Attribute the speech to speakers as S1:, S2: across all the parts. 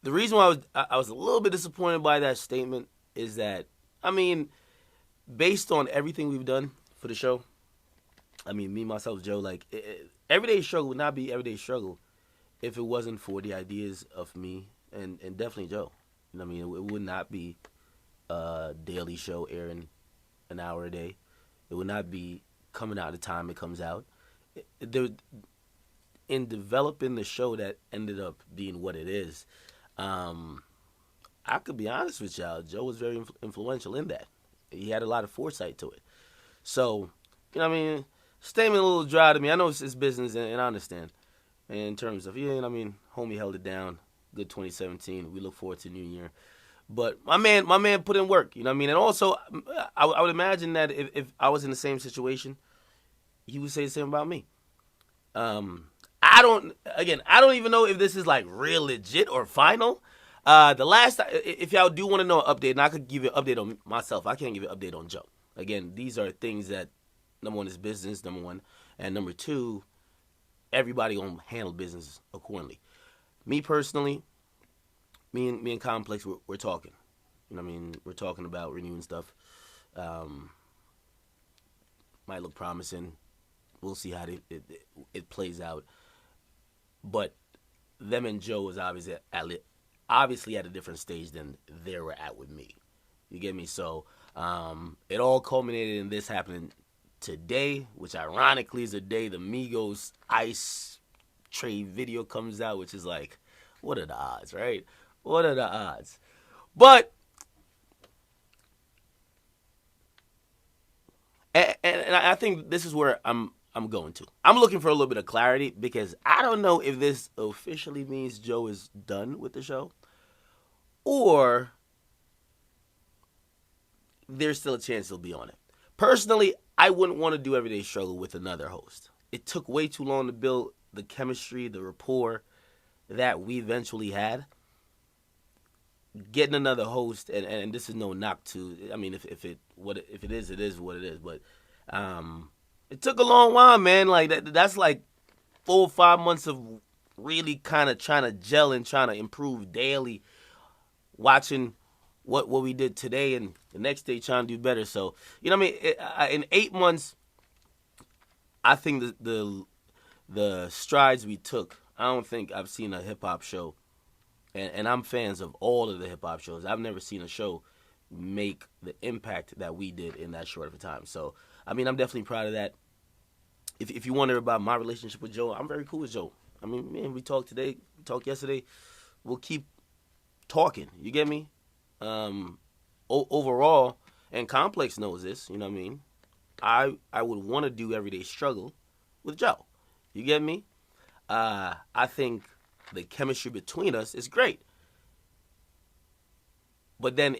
S1: the reason why I was a little bit disappointed by that statement is that, I mean, based on everything we've done for the show, I mean, me, myself, Joe, like, Everyday Struggle would not be Everyday Struggle if it wasn't for the ideas of me and definitely Joe. You know what I mean? It would not be a daily show airing an hour a day. It would not be coming out the time it comes out. There, in developing the show that ended up being what it is, um, I could be honest with y'all. Joe was very influential in that. He had a lot of foresight to it. So, you know what I mean? Statement a little dry to me. I know it's business, and I understand. In terms of, yeah, you know what I mean? Homie held it down. Good 2017. We look forward to New Year. But my man put in work. You know what I mean? And also, I would imagine that if I was in the same situation, he would say the same about me. I don't even know if this is like real legit or final. The last, if y'all do want to know an update, and I could give you an update on myself, I can't give you an update on Joe. Again, these are things that, number one, is business, number one, and number two, everybody gonna handle business accordingly. Me personally, me and Complex, we're talking. You know what I mean? We're talking about renewing stuff. Um, might look promising. We'll see how it plays out. But them and Joe was obviously at a different stage than they were at with me. You get me? So it all culminated in this happening today, which ironically is the day the Migos Ice Tray video comes out, which is like, what are the odds, right? What are the odds? But and I think this is where I'm going to. I'm looking for a little bit of clarity because I don't know if this officially means Joe is done with the show or there's still a chance he'll be on it. Personally, I wouldn't want to do Everyday Struggle with another host. It took way too long to build the chemistry, the rapport that we eventually had. Getting another host, and this is no knock to. I mean, if it is what it is. But it took a long while, man. Like that's like 4 or 5 months of really kind of trying to gel and trying to improve daily. Watching what we did today and the next day trying to do better. So you know what I mean. In 8 months, I think the strides we took. I don't think I've seen a hip hop show, and I'm fans of all of the hip hop shows. I've never seen a show make the impact that we did in that short of a time. So I mean, I'm definitely proud of that. If you wonder about my relationship with Joe, I'm very cool with Joe. I mean, man, we talked today, we talked yesterday. We'll keep talking. You get me? Overall, and Complex knows this. You know what I mean? I would want to do Everyday Struggle with Joe. You get me? I think the chemistry between us is great. But then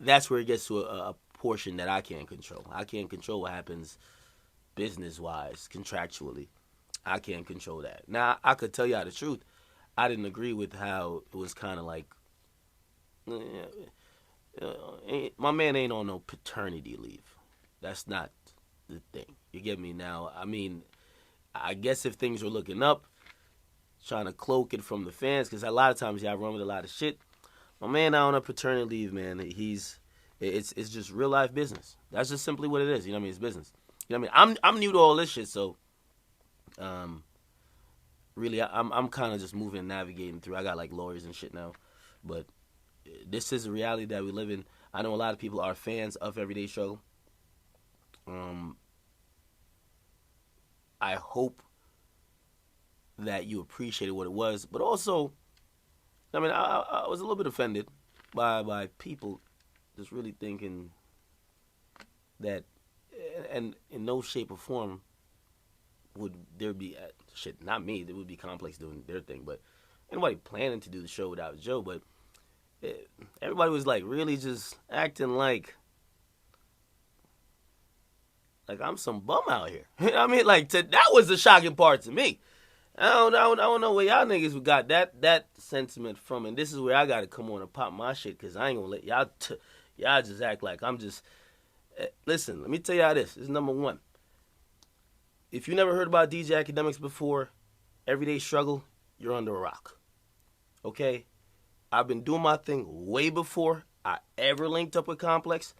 S1: that's where it gets to a portion that I can't control. I can't control what happens business wise, contractually. I can't control that. Now, I could tell y'all the truth. I didn't agree with how it was kind of like, my man ain't on no paternity leave. That's not the thing. You get me now? I mean, I guess if things were looking up, trying to cloak it from the fans, because a lot of times y'all run with a lot of shit. My man out on a paternity leave, man. It's just real life business. That's just simply what it is. You know what I mean? It's business. You know what I mean? I'm new to all this shit, so really I'm kind of just moving and navigating through. I got like lawyers and shit now, but this is a reality that we live in. I know a lot of people are fans of Everyday Struggle. I hope that you appreciated what it was, but also, I mean, I was a little bit offended by people just really thinking that, and in no shape or form would there be shit. Not me. There would be Complex doing their thing, but anybody planning to do the show without Joe. But everybody was like really just acting like I'm some bum out here. I mean, like that was the shocking part to me. I don't know where y'all niggas got that sentiment from, and this is where I got to come on and pop my shit because I ain't gonna let y'all just act like I'm just. Listen, let me tell y'all this. This is number one. If you never heard about DJ Akademiks before, Everyday Struggle, you're under a rock. Okay? I've been doing my thing way before I ever linked up with Complex.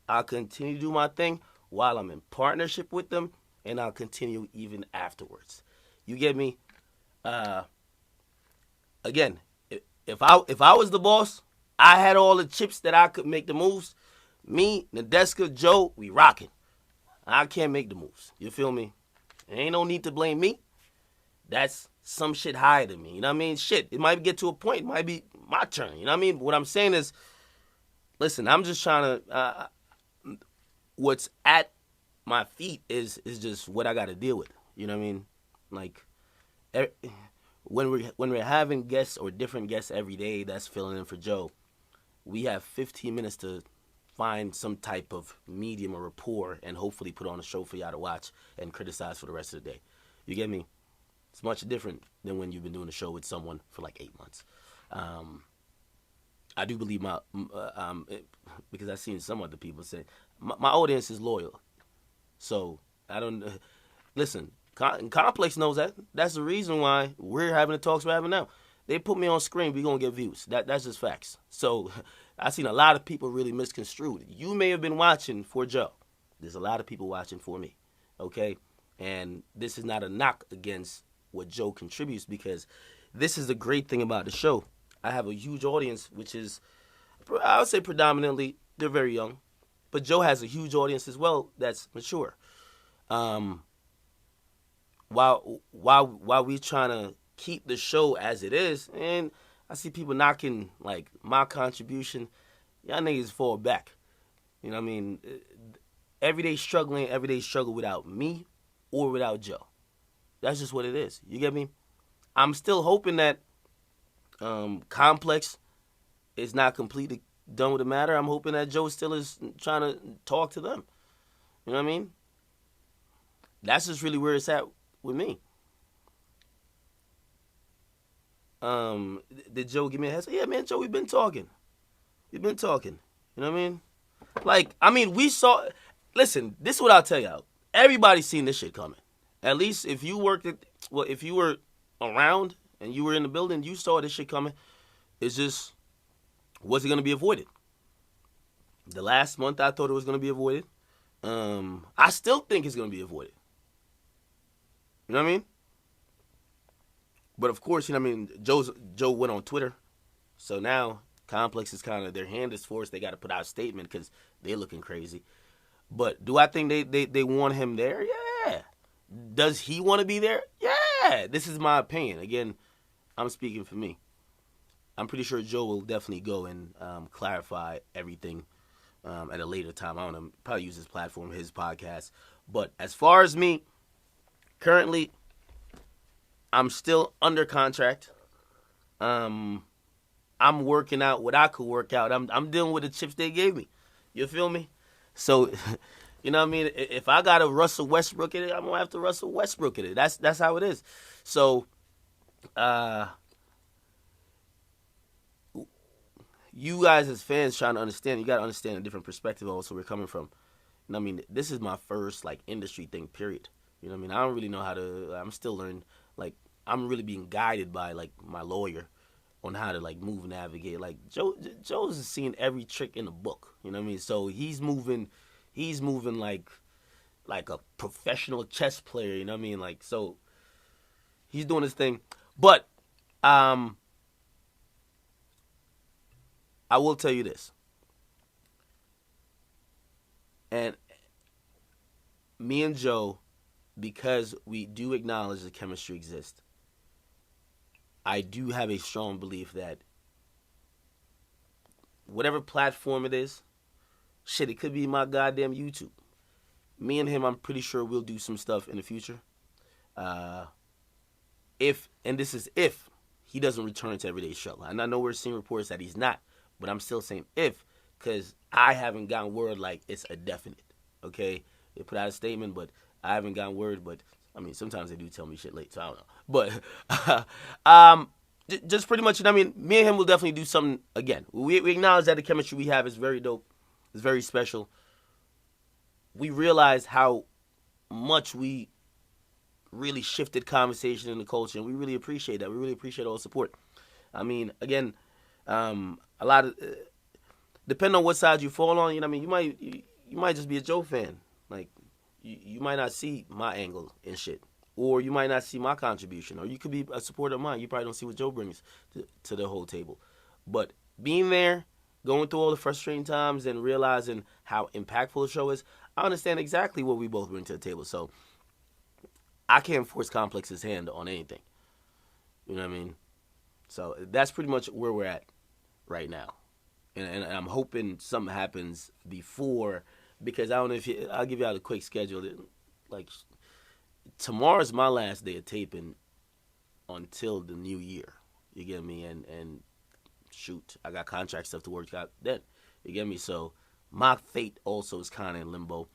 S1: I'll continue to do my thing while I'm in partnership with them, and I'll continue even afterwards. You get me? Again, if I was the boss, I had all the chips that I could make the moves. Me, Nadeska, Joe, we rocking. I can't make the moves. You feel me? There ain't no need to blame me. That's some shit higher than me. You know what I mean? Shit, it might get to a point. It might be my turn. You know what I mean? What I'm saying is, listen, I'm just trying to, what's at my feet is just what I got to deal with. You know what I mean? Like, when we're having guests or different guests every day that's filling in for Joe, we have 15 minutes to find some type of medium or rapport and hopefully put on a show for y'all to watch and criticize for the rest of the day. You get me? It's much different than when you've been doing a show with someone for like 8 months. I do believe because I've seen some other people say, my audience is loyal. So, I don't, listen, Complex knows that. That's the reason why we're having the talks we're having now. They put me on screen, we're going to get views. That's just facts. So, I've seen a lot of people really misconstrued. You may have been watching for Joe. There's a lot of people watching for me, okay? And this is not a knock against what Joe contributes, because this is the great thing about the show. I have a huge audience, which is, I would say predominantly, they're very young. But Joe has a huge audience as well that's mature. While we trying to keep the show as it is, and I see people knocking like my contribution, y'all niggas fall back. You know what I mean? Everyday struggle without me or without Joe. That's just what it is. You get me? I'm still hoping that Complex is not completely done with the matter. I'm hoping that Joe still is trying to talk to them. You know what I mean? That's just really where it's at with me. Did Joe give me a heads up? Yeah, man, Joe, we've been talking. You know what I mean? Like, I mean, we saw, listen, this is what I'll tell y'all. Everybody's seen this shit coming. At least if you if you were around and you were in the building, you saw this shit coming. It's just, was it going to be avoided? The last month I thought it was going to be avoided. I still think it's going to be avoided. You know what I mean? But of course, you know what I mean, Joe went on Twitter. So now Complex is kind of, their hand is forced. They got to put out a statement because they're looking crazy. But do I think they want him there? Yeah. Does he want to be there? Yeah. This is my opinion. Again, I'm speaking for me. I'm pretty sure Joe will definitely go and clarify everything at a later time. I don't know, probably use his platform, his podcast. But as far as me, currently, I'm still under contract. I'm working out what I could work out. I'm dealing with the chips they gave me. You feel me? So, you know what I mean? If I got to Russell Westbrook it, I'm going to have to Russell Westbrook it. That's how it is. So, you guys as fans trying to understand, you got to understand a different perspective also where we're coming from. You know what I mean? This is my first, like, industry thing, period. You know what I mean? I don't really know how to, I'm still learning, like, I'm really being guided by, like, my lawyer on how to, like, move and navigate. Like, Joe's seen every trick in the book. You know what I mean? So he's moving like a professional chess player. You know what I mean? Like, so he's doing his thing. But I will tell you this. And me and Joe, because we do acknowledge the chemistry exists, I do have a strong belief that whatever platform it is, shit, it could be my goddamn YouTube. Me and him, I'm pretty sure we'll do some stuff in the future. If he doesn't return to Everyday Struggle. And I know we're seeing reports that he's not, but I'm still saying if, because I haven't gotten word like it's a definite, okay? They put out a statement, but I haven't gotten word, but I mean, sometimes they do tell me shit late, so I don't know. But just pretty much, you know what I mean? Me and him will definitely do something again. We acknowledge that the chemistry we have is very dope. It's very special. We realize how much we really shifted conversation in the culture, and we really appreciate that. We really appreciate all the support. I mean, again, A lot of depending on what side you fall on, you know what I mean, you might just be a Joe fan. Like you might not see my angle and shit. Or you might not see my contribution. Or you could be a supporter of mine. You probably don't see what Joe brings to the whole table. But being there, going through all the frustrating times and realizing how impactful the show is, I understand exactly what we both bring to the table. So I can't force Complex's hand on anything. You know what I mean? So that's pretty much where we're at right now. And I'm hoping something happens before, because I don't know if I'll give you out a quick schedule. Like, tomorrow's my last day of taping until the new year. You get me? And shoot, I got contract stuff to work out then. You get me? So my fate also is kind of in limbo.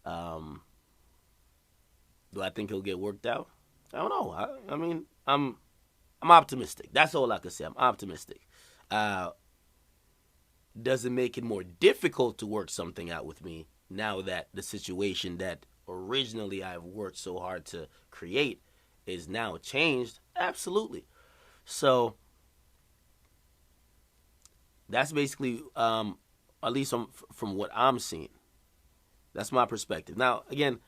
S1: Do I think it'll get worked out? I don't know. I mean, I'm optimistic. That's all I can say. I'm optimistic. Does it make it more difficult to work something out with me now that the situation that originally I've worked so hard to create is now changed? Absolutely. So that's basically, at least from what I'm seeing. That's my perspective. Now, again,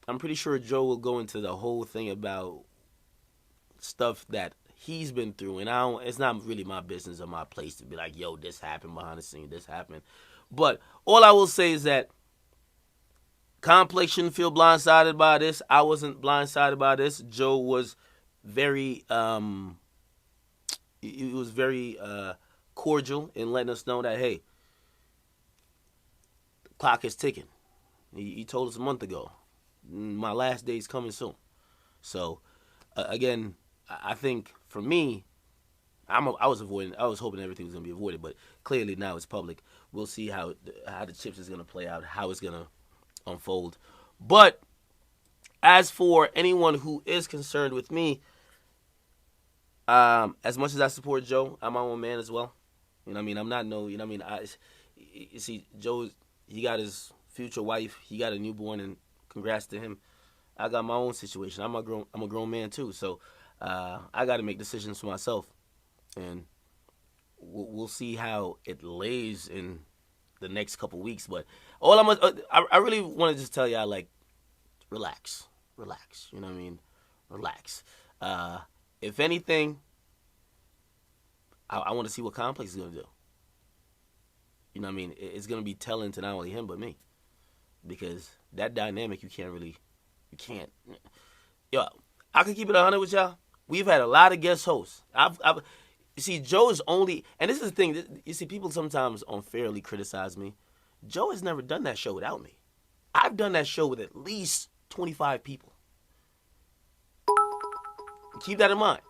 S1: I'm pretty sure Joe will go into the whole thing about stuff that he's been through, and it's not really my business or my place to be like, yo, this happened behind the scenes, this happened. But all I will say is that Complex shouldn't feel blindsided by this. I wasn't blindsided by this. Joe was very, he was very cordial in letting us know that, hey, the clock is ticking. He told us a month ago, my last day is coming soon. So, again, I think for me, I was hoping everything was going to be avoided, but clearly now it's public. We'll see how the chips is going to play out, how it's going to unfold. But as for anyone who is concerned with me, as much as I support Joe, I'm my own man as well. You know what I mean? I'm not you know what I mean? You see, Joe, he got his future wife, he got a newborn, and congrats to him. I got my own situation. I'm a grown man too, so I got to make decisions for myself, and we'll see how it lays in the next couple weeks. But all I really want to just tell y'all, like, relax. You know what I mean? Relax. If anything, I want to see what Complex is gonna do. You know what I mean? It's gonna be telling to not only him but me, because that dynamic you can't. Yo, I can keep it 100 with y'all. We've had a lot of guest hosts. You see, Joe is only, and this is the thing. You see, people sometimes unfairly criticize me. Joe has never done that show without me. I've done that show with at least 25 people. Keep that in mind.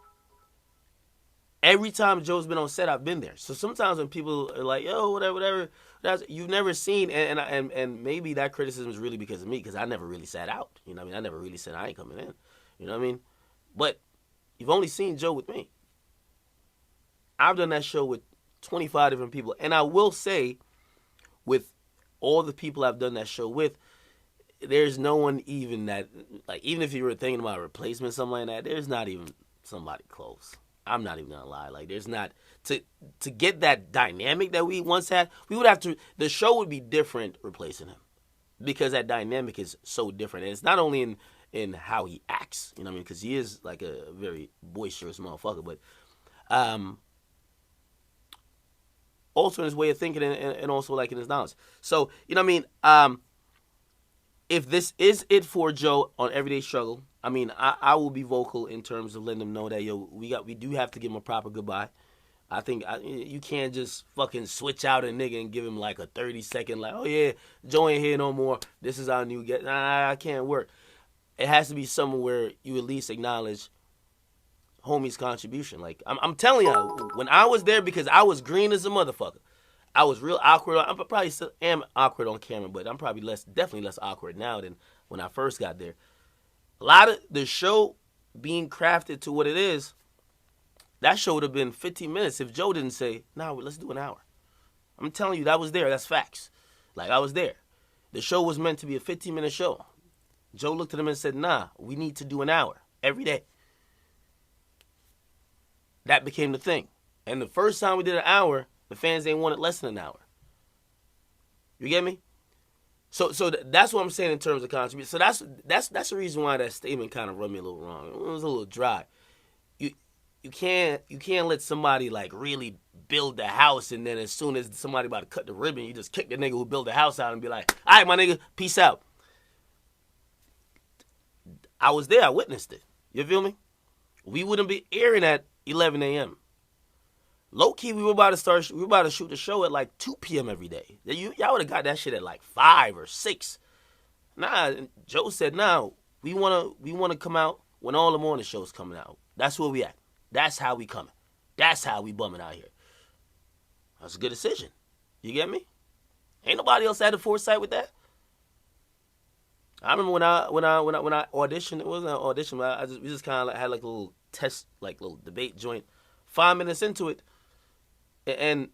S1: Every time Joe's been on set, I've been there. So sometimes when people are like, yo, whatever, you've never seen, and maybe that criticism is really because of me, because I never really sat out. You know what I mean? I never really said I ain't coming in. You know what I mean? But you've only seen Joe with me. I've done that show with 25 different people. And I will say, with all the people I've done that show with, there's no one even that, like, even if you were thinking about a replacement, something like that, there's not even somebody close. I'm not even gonna lie. Like, there's not, to get that dynamic that we once had, we would have to, the show would be different replacing him, because that dynamic is so different. And it's not only in how he acts, you know what I mean, because he is like a very boisterous motherfucker, but also in his way of thinking, and also like in his knowledge. So, you know what I mean, if this is it for Joe on Everyday Struggle, I mean, I will be vocal in terms of letting them know that, yo, we do have to give him a proper goodbye. I think you can't just fucking switch out a nigga and give him like a 30-second, like, oh yeah, Joe ain't here no more, this is our new guest. Nah, I can't work. It has to be somewhere where you at least acknowledge homie's contribution. Like, I'm telling y'all, when I was there, because I was green as a motherfucker, I was real awkward. I probably still am awkward on camera, but I'm probably definitely less awkward now than when I first got there. A lot of the show being crafted to what it is, that show would have been 15 minutes if Joe didn't say, nah, let's do an hour. I'm telling you, that was there. That's facts. Like, I was there. The show was meant to be a 15-minute show. Joe looked at him and said, nah, we need to do an hour every day. That became the thing. And the first time we did an hour, the fans ain't wanted less than an hour. You get me? So that's what I'm saying in terms of contribution. So that's the reason why that statement kind of rubbed me a little wrong. It was a little dry. You can't let somebody like really build the house, and then as soon as somebody about to cut the ribbon, you just kick the nigga who built the house out and be like, all right, my nigga, peace out. I was there. I witnessed it. You feel me? We wouldn't be airing at 11 a.m. Low key, we were about to shoot the show at like 2 p.m. every day. Y'all would have got that shit at like 5 or 6. Nah, Joe said, nah, we wanna come out when all the morning shows coming out. That's where we at. That's how we coming. That's how we bumming out here. That's a good decision. You get me? Ain't nobody else had the foresight with that. I remember when I auditioned. It wasn't an audition, but we just kind of like had like a little test, like little debate joint. 5 minutes into it, and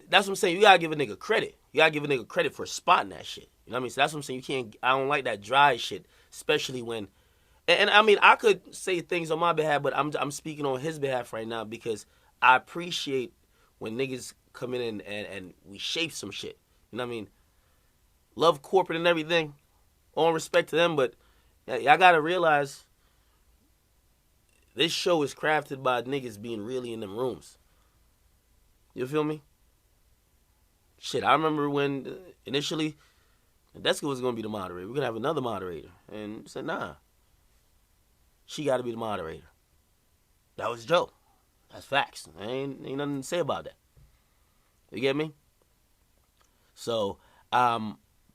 S1: that's what I'm saying. You gotta give a nigga credit. You gotta give a nigga credit for spotting that shit. You know what I mean? So that's what I'm saying. You can't. I don't like that dry shit, especially when. And I mean, I could say things on my behalf, but I'm speaking on his behalf right now because I appreciate when niggas come in and we shape some shit. You know what I mean? Love corporate and everything. All respect to them, but y'all gotta realize this show is crafted by niggas being really in them rooms. You feel me? Shit, I remember when initially Deska was gonna be the moderator. We're gonna have another moderator. And said, nah. She gotta be the moderator. That was Joe. That's facts. Ain't nothing to say about that. You get me? So,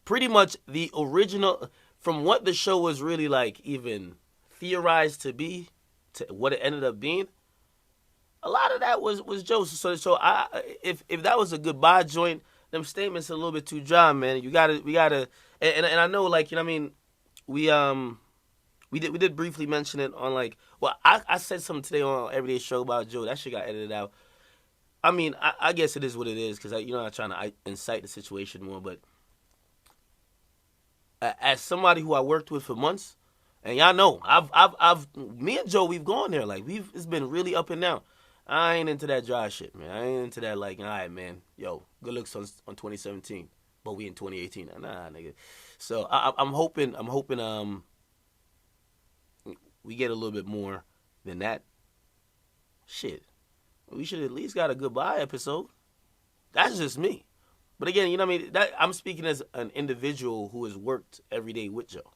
S1: pretty much the original, from what the show was really like even theorized to be, to what it ended up being, a lot of that was Joe. So if that was a goodbye joint, them statements are a little bit too dry, man. We gotta, and I know, like, you know what I mean, we did briefly mention it on, like, well, I said something today on Everyday Show about Joe. That shit got edited out. I mean, I guess it is what it is because I'm not trying to incite the situation more, but as somebody who I worked with for months, and y'all know, me and Joe, we've gone there. Like, it's been really up and down. I ain't into that dry shit, man. I ain't into that, like, all right, man, yo, good looks on 2017, but we in 2018. Nah, nigga. So I'm hoping we get a little bit more than that. Shit, we should at least got a goodbye episode. That's just me. But again, you know what I mean? I'm speaking as an individual who has worked every day with Joe.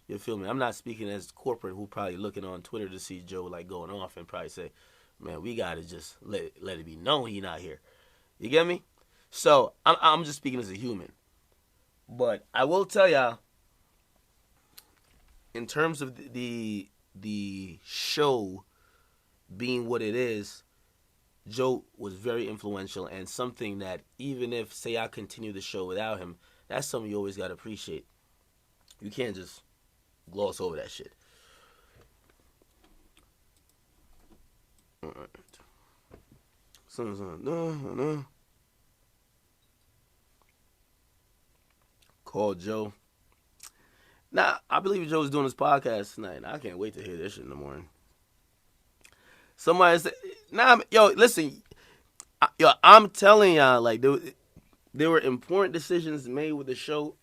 S1: You feel me? I'm not speaking as corporate who probably looking on Twitter to see Joe like going off and probably say, man, we got to just let it be known he not here. You get me? So I'm just speaking as a human. But I will tell y'all, in terms of the show being what it is, Joe was very influential and something that even if, say, I continue the show without him, that's something you always got to appreciate. You can't just gloss over that shit. All right. No. Call Joe. Nah, I believe Joe's doing his podcast tonight. I can't wait to hear this shit in the morning. Somebody said, nah, yo, listen, I'm telling y'all, like, there were important decisions made with the show.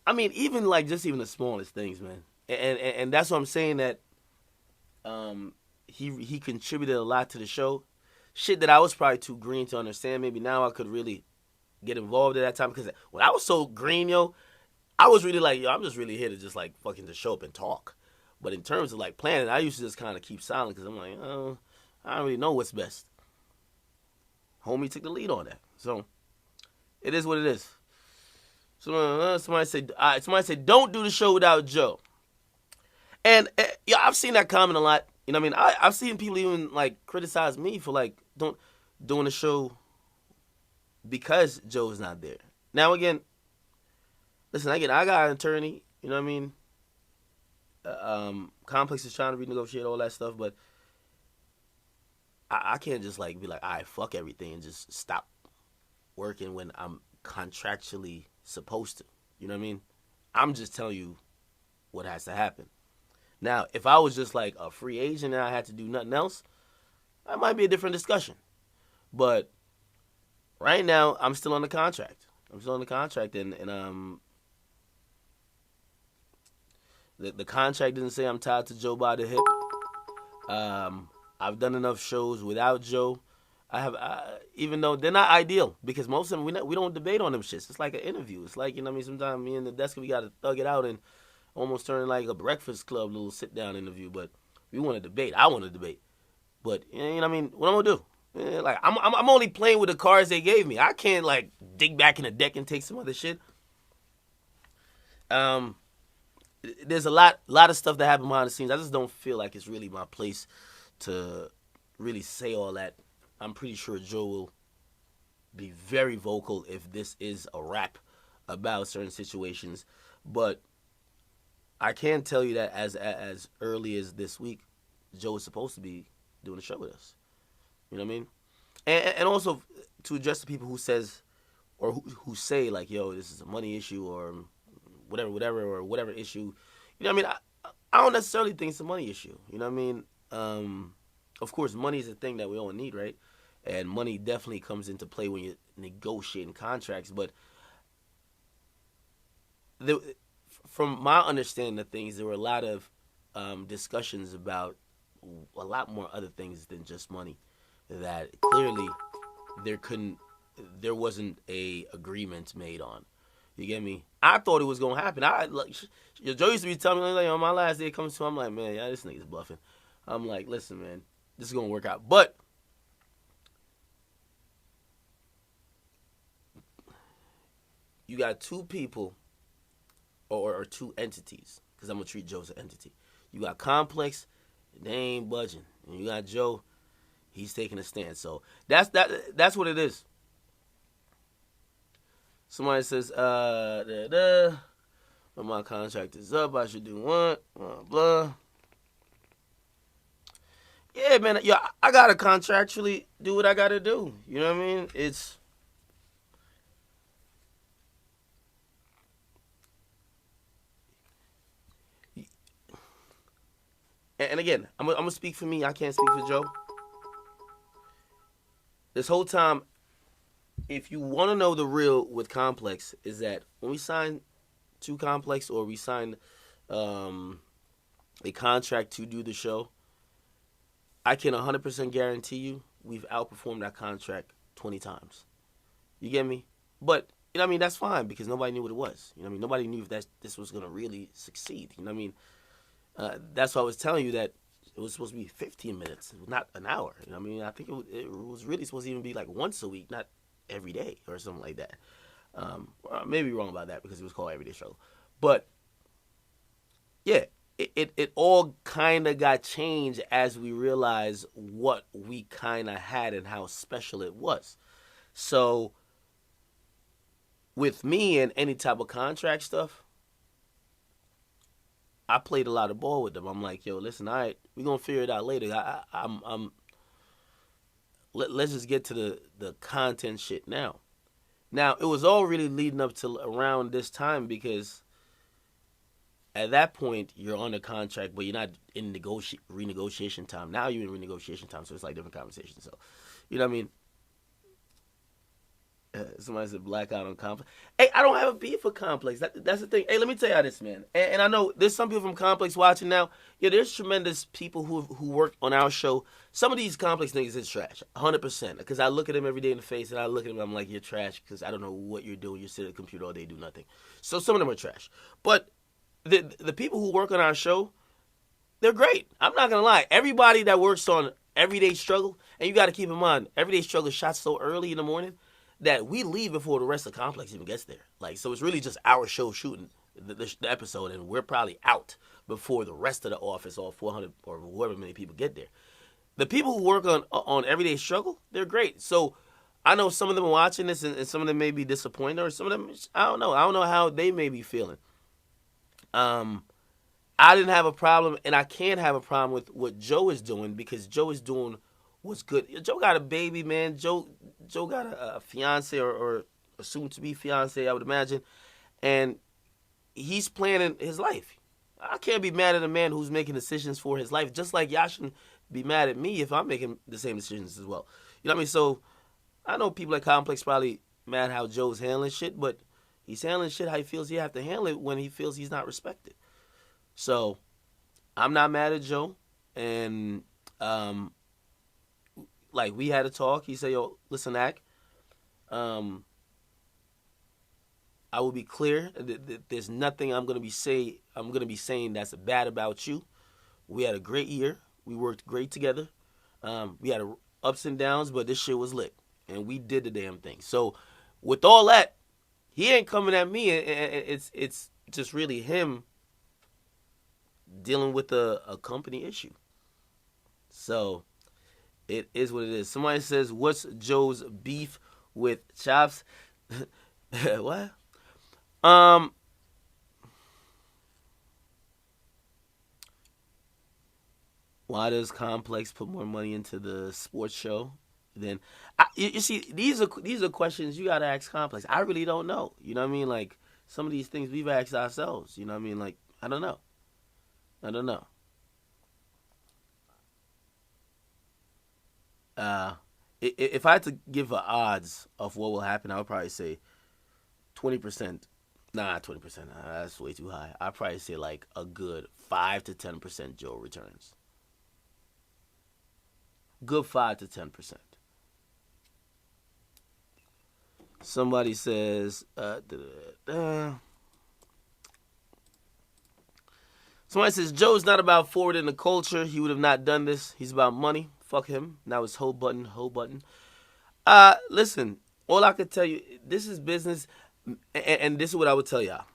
S1: I mean, even the smallest things, man. And that's what I'm saying, that he contributed a lot to the show. Shit that I was probably too green to understand. Maybe now I could really get involved at that time. Because when I was so green, yo, I was really like, yo, I'm just really here to just, like, fucking just show up and talk. But in terms of, like, planning, I used to just kind of keep silent because I'm like, oh, I don't really know what's best. Homie took the lead on that. So, it is what it is. So, somebody said, don't do the show without Joe. And, yeah, I've seen that comment a lot. You know what I mean? I've seen people even, like, criticize me for, like, doing the show because Joe's not there. Now, again, listen, I got an attorney. You know what I mean? Complex is trying to renegotiate all that stuff, but I can't just, like, be like, all right, fuck everything and just stop working when I'm contractually supposed to. You know what I mean? I'm just telling you what has to happen. Now, if I was just like a free agent and I had to do nothing else, that might be a different discussion. But right now, I'm still on the contract. And the contract doesn't say I'm tied to Joe by the hip. I've done enough shows without Joe. I have, even though they're not ideal, because most of them we don't debate on them shits. It's like an interview. It's like, sometimes me and the desk, we gotta thug it out and almost turn like a Breakfast Club little sit down interview. But we want to debate. I want to debate. But what I'm gonna do? Like I'm only playing with the cards they gave me. I can't like dig back in the deck and take some other shit. There's a lot of stuff that happened behind the scenes. I just don't feel like it's really my place to really say all that. I'm pretty sure Joe will be very vocal if this is a rap about certain situations. But I can tell you that as early as this week, Joe is supposed to be doing a show with us. You know what I mean? And also to address the people who says or who say like, yo, this is a money issue or whatever issue. You know what I mean? I don't necessarily think it's a money issue. You know what I mean? Of course, money is a thing that we all need, right? And money definitely comes into play when you're negotiating contracts. But from my understanding of things, there were a lot of discussions about a lot more other things than just money. That clearly there wasn't a agreement made on. You get me? I thought it was gonna happen. Joe used to be telling me like on my last day comes to, I'm like, man, yeah, this nigga's bluffing. I'm like, listen, man, this is gonna work out. But you got two people or two entities, because I'm gonna treat Joe as an entity. You got Complex, they ain't budging, and you got Joe. He's taking a stand. So that's what it is. Somebody says, when my contract is up, I should do what? Blah, blah. Yeah, man. Yeah, I gotta contractually do what I gotta do. You know what I mean? It's and again, I'm gonna speak for me. I can't speak for Joe. This whole time, if you want to know the real with Complex, is that when we signed to Complex or we signed a contract to do the show, I can 100% guarantee you we've outperformed that contract 20 times. You get me? But, you know what I mean? That's fine because nobody knew what it was. You know what I mean? Nobody knew if this was going to really succeed. You know what I mean? That's why I was telling you that it was supposed to be 15 minutes, not an hour. You know what I mean? I think it was really supposed to even be like once a week, not every day or something like that. I may be wrong about that because it was called Everyday Struggle. But, yeah, it all kind of got changed as we realized what we kind of had and how special it was. So, with me and any type of contract stuff, I played a lot of ball with them. I'm like, yo, listen, all right, we're going to figure it out later. Let's just get to the content shit now. Now, it was all really leading up to around this time because at that point, you're on the contract, but you're not in renegotiation time. Now you're in renegotiation time, so it's like different conversations. So, you know what I mean? Somebody said blackout on Complex. Hey, I don't have a beef with Complex. That's the thing. Hey, let me tell you this, man. And I know there's some people from Complex watching now. Yeah, there's tremendous people who work on our show. Some of these Complex niggas is trash, 100%. Because I look at them every day in the face, and I look at them, I'm like, you're trash because I don't know what you're doing. You sit at the computer all day, do nothing. So some of them are trash. But the people who work on our show, they're great. I'm not going to lie. Everybody that works on Everyday Struggle, and you got to keep in mind, Everyday Struggle shot so early in the morning that we leave before the rest of the complex even gets there. Like, so it's really just our show shooting the episode, and we're probably out before the rest of the office, all 400 or however many people get there. The people who work on Everyday Struggle, they're great. So I know some of them are watching this, and some of them may be disappointed, or some of them, I don't know. I don't know how they may be feeling. I didn't have a problem, and I can't have a problem with what Joe is doing because Joe is doing what's good. Joe got a baby, man. Joe got a fiance or a soon-to-be fiance, I would imagine, and he's planning his life. I can't be mad at a man who's making decisions for his life, just like y'all shouldn't be mad at me if I'm making the same decisions as well. You know what I mean? So I know people at Complex probably mad how Joe's handling shit, but he's handling shit how he feels he have to handle it when he feels he's not respected. So I'm not mad at Joe, and like we had a talk. He said, "Yo, listen, Ak, I will be clear. There's nothing I'm gonna be saying that's bad about you. We had a great year. We worked great together. We had ups and downs, but this shit was lit, and we did the damn thing. So, with all that, he ain't coming at me. It's just really him dealing with a company issue. So, it is what it is. Somebody says, "What's Joe's beef with Chops?" What? Why does Complex put more money into the sports show than you see? These are questions you gotta ask Complex. I really don't know. You know what I mean? Like some of these things we've asked ourselves. You know what I mean? Like I don't know. I don't know. If I had to give the odds of what will happen, I would probably say 20%. Nah, 20%. That's way too high. I'd probably say like a good 5 to 10% Joe returns. Good 5 to 10%. Somebody says, somebody says Joe's not about forwarding the culture. He would have not done this. He's about money. Fuck him. Now it's whole button. Listen, all I could tell you, this is business, and this is what I would tell y'all.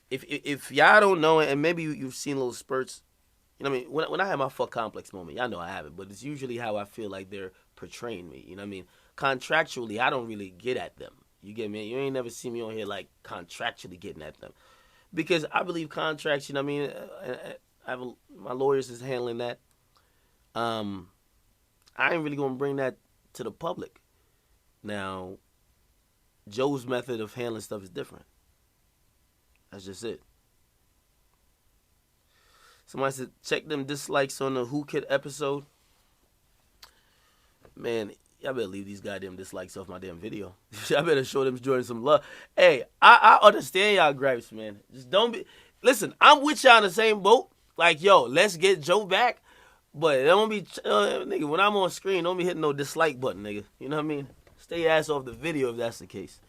S1: If y'all don't know it, and maybe you've seen little spurts, you know what I mean? When I have my fuck Complex moment, y'all know I have it, but it's usually how I feel like they're portraying me. You know what I mean? Contractually, I don't really get at them. You get me? You ain't never see me on here like contractually getting at them. Because I believe contracts, you know what I mean? My lawyers is handling that. I ain't really going to bring that to the public. Now, Joe's method of handling stuff is different. That's just it. Somebody said, check them dislikes on the Who Kid episode. Man, y'all better leave these goddamn dislikes off my damn video. Y'all better show them Jordan some love. Hey, I understand y'all gripes, man. Just don't be... Listen, I'm with y'all in the same boat. Like, yo, let's get Joe back. But don't be... nigga, when I'm on screen, don't be hitting no dislike button, nigga. You know what I mean? Stay your ass off the video if that's the case.